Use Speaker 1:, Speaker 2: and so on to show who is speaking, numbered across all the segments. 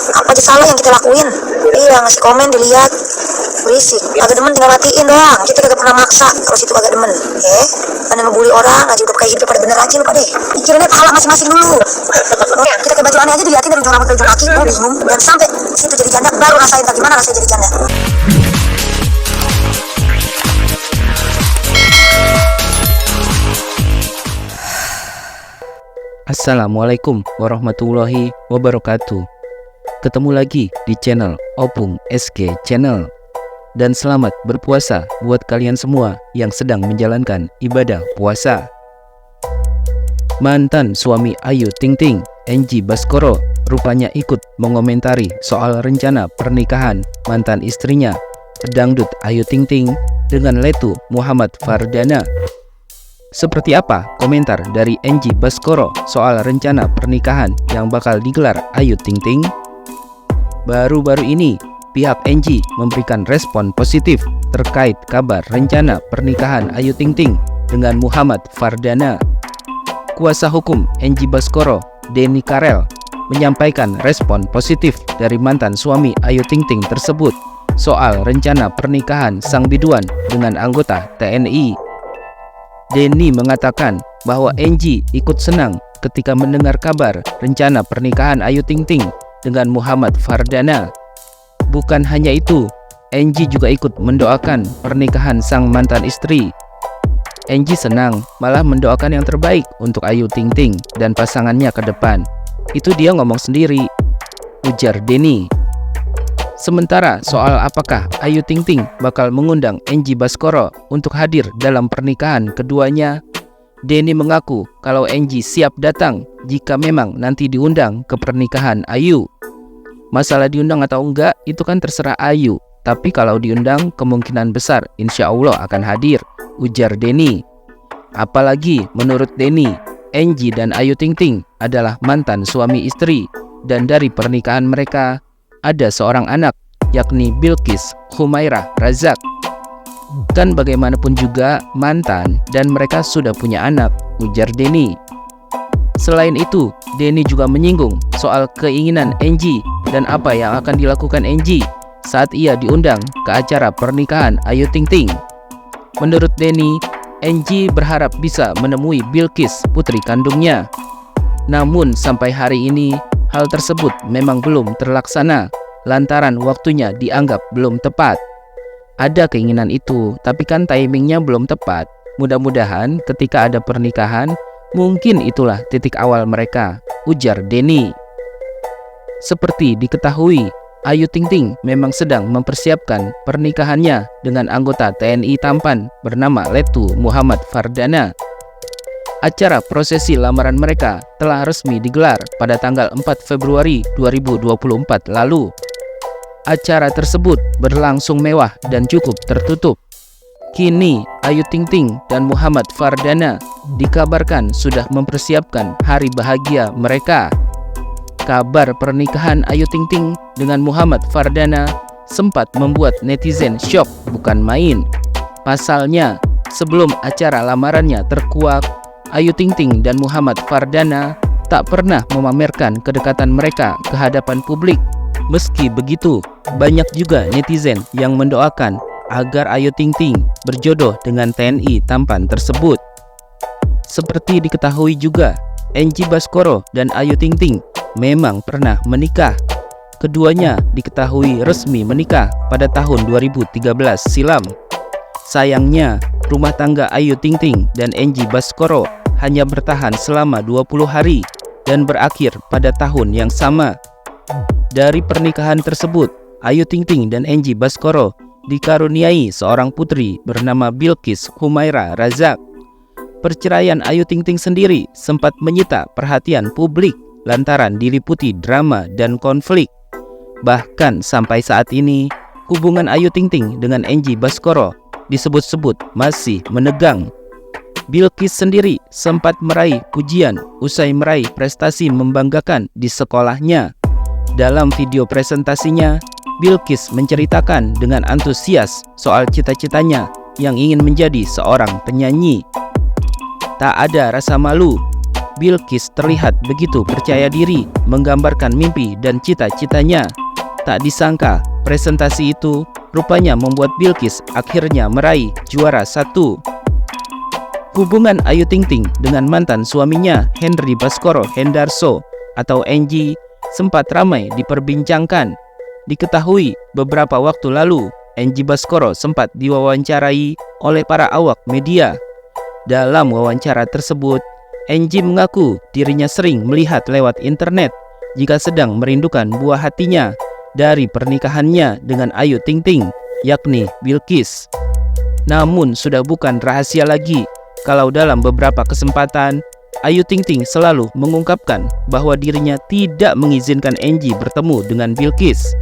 Speaker 1: Apa aja salah yang kita lakuin? Iya, ngasih komen dilihat. Berisik, agak demen tinggal matiin doang. Kita kagak pernah maksa kalau situ agak demen. Anda ngebully orang aja udah kayak hidup pada bener aja lu pada. Pikirannya pahala masing-masing dulu. Kita kayak baju aneh aja dilihatin dari ujung rambut ke ujung kaki, lu bingung. Dan sampai situ jadi janda baru rasain gimana rasanya jadi janda.
Speaker 2: Assalamualaikum warahmatullahi wabarakatuh. Ketemu lagi di channel Opung SG Channel. Dan selamat berpuasa buat kalian semua yang sedang menjalankan ibadah puasa. Mantan suami Ayu Ting Ting, Enji Baskoro, rupanya ikut mengomentari soal rencana pernikahan mantan istrinya, pedangdut Ayu Ting Ting, dengan letu Muhammad Fardana. Seperti apa komentar dari Enji Baskoro soal rencana pernikahan yang bakal digelar Ayu Ting Ting? Baru-baru ini, pihak Enji memberikan respon positif terkait kabar rencana pernikahan Ayu Ting Ting dengan Muhammad Fardana. Kuasa hukum Enji Baskoro, Denny Karel, menyampaikan respon positif dari mantan suami Ayu Ting Ting tersebut soal rencana pernikahan sang biduan dengan anggota TNI. Denny mengatakan bahwa Enji ikut senang ketika mendengar kabar rencana pernikahan Ayu Ting Ting dengan Muhammad Fardana. Bukan hanya itu, Enji juga ikut mendoakan pernikahan sang mantan istri. Enji senang, malah mendoakan yang terbaik untuk Ayu Ting Ting dan pasangannya ke depan. Itu dia ngomong sendiri, ujar Denny. Sementara soal apakah Ayu Ting Ting bakal mengundang Enji Baskoro untuk hadir dalam pernikahan keduanya, Denny mengaku kalau Enji siap datang jika memang nanti diundang ke pernikahan Ayu. Masalah diundang atau enggak itu kan terserah Ayu, tapi kalau diundang kemungkinan besar insya Allah akan hadir, ujar Denny. Apalagi menurut Denny, Enji dan Ayu Ting Ting adalah mantan suami istri, dan dari pernikahan mereka ada seorang anak, yakni Bilqis Humairah Razak. Kan bagaimanapun juga mantan dan mereka sudah punya anak, ujar Denny. Selain itu, Denny juga menyinggung soal keinginan Enji dan apa yang akan dilakukan Enji saat ia diundang ke acara pernikahan Ayu Ting Ting. Menurut Denny, Enji berharap bisa menemui Bilqis, putri kandungnya. Namun sampai hari ini, hal tersebut memang belum terlaksana lantaran waktunya dianggap belum tepat. Ada keinginan itu, tapi kan timingnya belum tepat. Mudah-mudahan ketika ada pernikahan, mungkin itulah titik awal mereka, ujar Denny. Seperti diketahui, Ayu Ting Ting memang sedang mempersiapkan pernikahannya dengan anggota TNI tampan bernama Letu Muhammad Fardana. Acara prosesi lamaran mereka telah resmi digelar pada tanggal 4 Februari 2024 lalu. Acara tersebut berlangsung mewah dan cukup tertutup. Kini Ayu Ting Ting dan Muhammad Fardana dikabarkan sudah mempersiapkan hari bahagia mereka. Kabar pernikahan Ayu Ting Ting dengan Muhammad Fardana sempat membuat netizen syok bukan main. Pasalnya, sebelum acara lamarannya terkuak, Ayu Ting Ting dan Muhammad Fardana tak pernah memamerkan kedekatan mereka ke hadapan publik. Meski begitu, banyak juga netizen yang mendoakan agar Ayu Ting Ting berjodoh dengan TNI tampan tersebut. Seperti diketahui juga, Enji Baskoro dan Ayu Ting Ting memang pernah menikah. Keduanya diketahui resmi menikah pada tahun 2013 silam. Sayangnya, rumah tangga Ayu Ting Ting dan Enji Baskoro hanya bertahan selama 20 hari dan berakhir pada tahun yang sama. Dari pernikahan tersebut, Ayu Ting Ting dan Enji Baskoro dikaruniai seorang putri bernama Bilqis Humairah Razak. Perceraian Ayu Ting Ting sendiri sempat menyita perhatian publik lantaran diliputi drama dan konflik. Bahkan sampai saat ini, hubungan Ayu Ting Ting dengan Enji Baskoro disebut-sebut masih menegang. Bilqis sendiri sempat meraih pujian usai meraih prestasi membanggakan di sekolahnya. Dalam video presentasinya, Bilqis menceritakan dengan antusias soal cita-citanya yang ingin menjadi seorang penyanyi. Tak ada rasa malu, Bilqis terlihat begitu percaya diri menggambarkan mimpi dan cita-citanya. Tak disangka, presentasi itu rupanya membuat Bilqis akhirnya meraih juara 1. Hubungan Ayu Ting Ting dengan mantan suaminya Henry Baskoro Hendarso atau Enji sempat ramai diperbincangkan. Diketahui beberapa waktu lalu Enji Baskoro sempat diwawancarai oleh para awak media. Dalam wawancara tersebut, Enji mengaku dirinya sering melihat lewat internet jika sedang merindukan buah hatinya dari pernikahannya dengan Ayu Ting Ting, yakni Bilqis. Namun sudah bukan rahasia lagi kalau dalam beberapa kesempatan Ayu Ting Ting selalu mengungkapkan bahwa dirinya tidak mengizinkan Enji bertemu dengan Bilqis.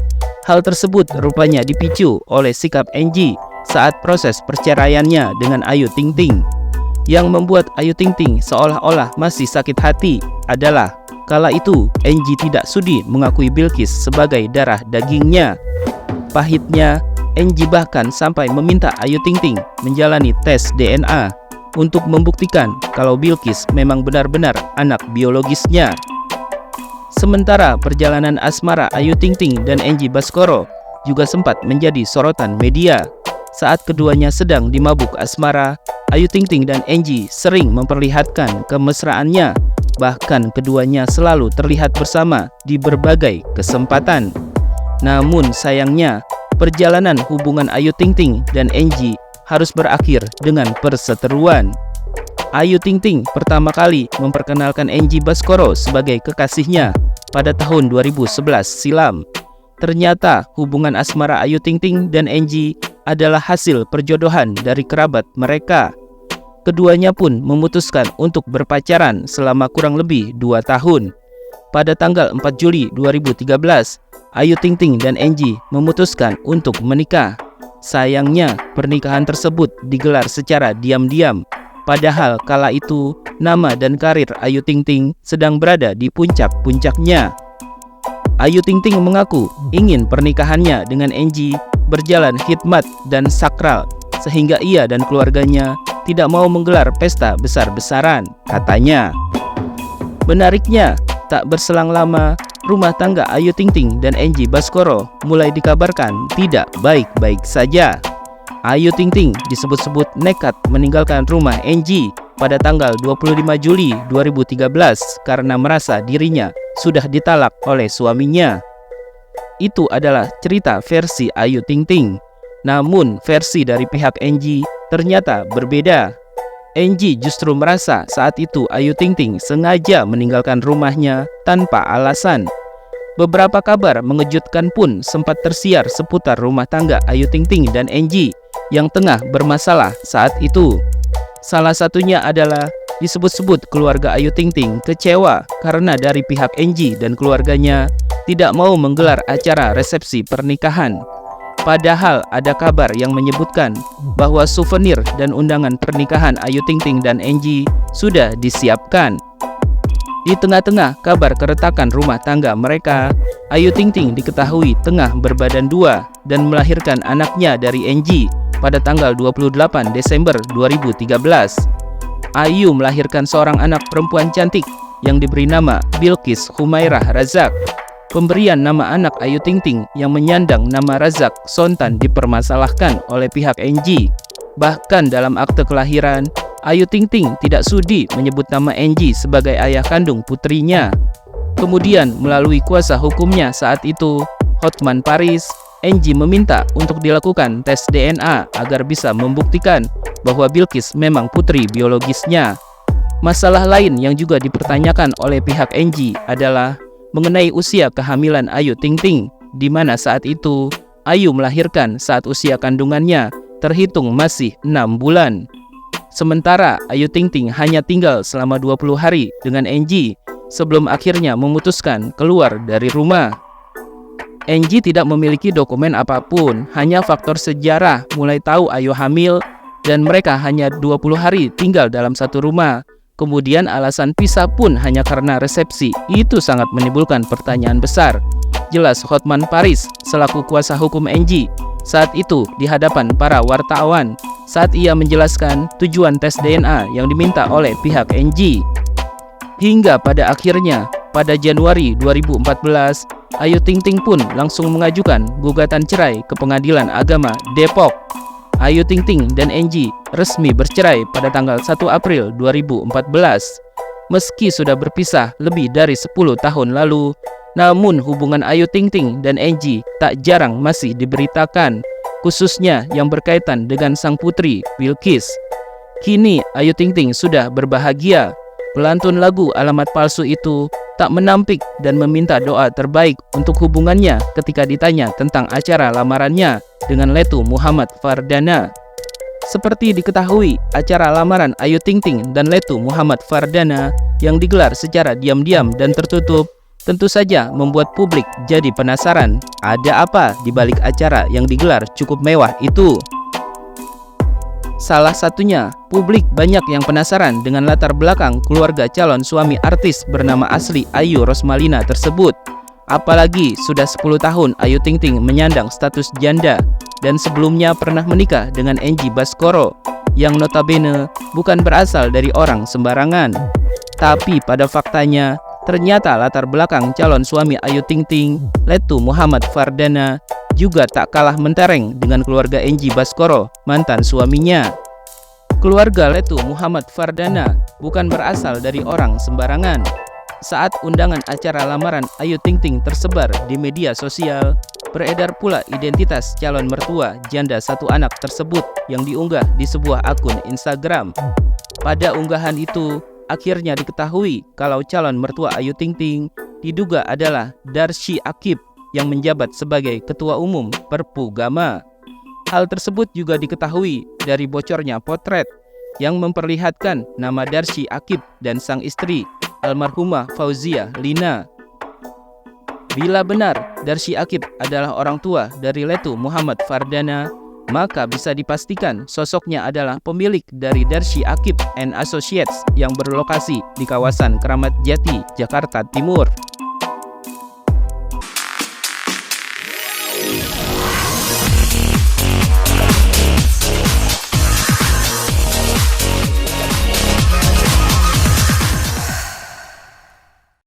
Speaker 2: Hal tersebut rupanya dipicu oleh sikap Enji saat proses perceraiannya dengan Ayu Ting Ting. Yang membuat Ayu Ting Ting seolah-olah masih sakit hati adalah kala itu Enji tidak sudi mengakui Bilqis sebagai darah dagingnya. Pahitnya, Enji bahkan sampai meminta Ayu Ting Ting menjalani tes DNA untuk membuktikan kalau Bilqis memang benar-benar anak biologisnya. Sementara perjalanan asmara Ayu Ting Ting dan Enji Baskoro juga sempat menjadi sorotan media. Saat keduanya sedang di mabuk asmara, Ayu Ting Ting dan Enji sering memperlihatkan kemesraannya. Bahkan keduanya selalu terlihat bersama di berbagai kesempatan. Namun sayangnya, perjalanan hubungan Ayu Ting Ting dan Enji harus berakhir dengan perseteruan. Ayu Ting Ting pertama kali memperkenalkan Enji Baskoro sebagai kekasihnya pada tahun 2011 silam. Ternyata hubungan asmara Ayu Ting Ting dan Enji adalah hasil perjodohan dari kerabat mereka. Keduanya pun memutuskan untuk berpacaran selama kurang lebih 2 tahun. Pada tanggal 4 Juli 2013, Ayu Ting Ting dan Enji memutuskan untuk menikah. Sayangnya, pernikahan tersebut digelar secara diam-diam. Padahal kala itu, nama dan karir Ayu Ting Ting sedang berada di puncak-puncaknya. Ayu Ting Ting mengaku ingin pernikahannya dengan Enji berjalan hikmat dan sakral, sehingga ia dan keluarganya tidak mau menggelar pesta besar-besaran, katanya. Menariknya, tak berselang lama, rumah tangga Ayu Ting Ting dan Enji Baskoro mulai dikabarkan tidak baik-baik saja. Ayu Ting Ting disebut-sebut nekat meninggalkan rumah Enji pada tanggal 25 Juli 2013 karena merasa dirinya sudah ditalak oleh suaminya. Itu adalah cerita versi Ayu Ting Ting. Namun versi dari pihak Enji ternyata berbeda. Enji justru merasa saat itu Ayu Ting Ting sengaja meninggalkan rumahnya tanpa alasan. Beberapa kabar mengejutkan pun sempat tersiar seputar rumah tangga Ayu Ting Ting dan Enji yang tengah bermasalah saat itu. Salah satunya adalah disebut-sebut keluarga Ayu Ting Ting kecewa karena dari pihak Enji dan keluarganya tidak mau menggelar acara resepsi pernikahan. Padahal ada kabar yang menyebutkan bahwa souvenir dan undangan pernikahan Ayu Ting Ting dan Enji sudah disiapkan. Di tengah-tengah kabar keretakan rumah tangga mereka, Ayu Ting Ting diketahui tengah berbadan 2 dan melahirkan anaknya dari Enji pada tanggal 28 Desember 2013. Ayu melahirkan seorang anak perempuan cantik yang diberi nama Bilqis Humairah Razak. Pemberian nama anak Ayu Ting Ting yang menyandang nama Razak sontan dipermasalahkan oleh pihak Enji. Bahkan dalam akte kelahiran, Ayu Ting Ting tidak sudi menyebut nama Enji sebagai ayah kandung putrinya. Kemudian melalui kuasa hukumnya saat itu, Hotman Paris, Enji meminta untuk dilakukan tes DNA agar bisa membuktikan bahwa Bilqis memang putri biologisnya. Masalah lain yang juga dipertanyakan oleh pihak Enji adalah mengenai usia kehamilan Ayu Ting Ting, di mana saat itu Ayu melahirkan saat usia kandungannya terhitung masih 6 bulan. Sementara Ayu Ting Ting hanya tinggal selama 20 hari dengan Enji sebelum akhirnya memutuskan keluar dari rumah. Enji tidak memiliki dokumen apapun, hanya faktor sejarah mulai tahu Ayu hamil dan mereka hanya 20 hari tinggal dalam satu rumah. Kemudian alasan pisah pun hanya karena resepsi. Itu sangat menimbulkan pertanyaan besar. Jelas Hotman Paris selaku kuasa hukum Enji saat itu di hadapan para wartawan saat ia menjelaskan tujuan tes DNA yang diminta oleh pihak Enji. Hingga pada akhirnya, pada Januari 2014, Ayu Ting Ting pun langsung mengajukan gugatan cerai ke Pengadilan Agama Depok. Ayu Ting Ting dan Angie resmi bercerai pada tanggal 1 April 2014. Meski sudah berpisah lebih dari 10 tahun lalu, namun hubungan Ayu Ting Ting dan Angie tak jarang masih diberitakan, khususnya yang berkaitan dengan sang putri Bilqis. Kini Ayu Ting Ting sudah berbahagia. Pelantun lagu Alamat Palsu itu tak menampik dan meminta doa terbaik untuk hubungannya ketika ditanya tentang acara lamarannya dengan Letu Muhammad Fardana. Seperti diketahui, acara lamaran Ayu Ting Ting dan Letu Muhammad Fardana yang digelar secara diam-diam dan tertutup tentu saja membuat publik jadi penasaran ada apa di balik acara yang digelar cukup mewah itu. Salah satunya, publik banyak yang penasaran dengan latar belakang keluarga calon suami artis bernama asli Ayu Rosmalina tersebut. Apalagi sudah 10 tahun Ayu Ting Ting menyandang status janda dan sebelumnya pernah menikah dengan Angie Baskoro yang notabene bukan berasal dari orang sembarangan. Tapi pada faktanya, ternyata latar belakang calon suami Ayu Ting Ting, Letu Muhammad Fardana, juga tak kalah mentereng dengan keluarga Angie Baskoro, mantan suaminya. Keluarga Letu Muhammad Fardana bukan berasal dari orang sembarangan. Saat undangan acara lamaran Ayu Ting Ting tersebar di media sosial, beredar pula identitas calon mertua janda satu anak tersebut yang diunggah di sebuah akun Instagram. Pada unggahan itu, akhirnya diketahui kalau calon mertua Ayu Ting Ting diduga adalah Darsy Akib yang menjabat sebagai Ketua Umum Perpugama. Hal tersebut juga diketahui dari bocornya potret yang memperlihatkan nama Darsy Akib dan sang istri, almarhumah Fauzia Lina. Bila benar Darsy Akib adalah orang tua dari Letu Muhammad Fardana, maka bisa dipastikan sosoknya adalah pemilik dari Darsy Akib and Associates yang berlokasi di kawasan Keramat Jati, Jakarta Timur.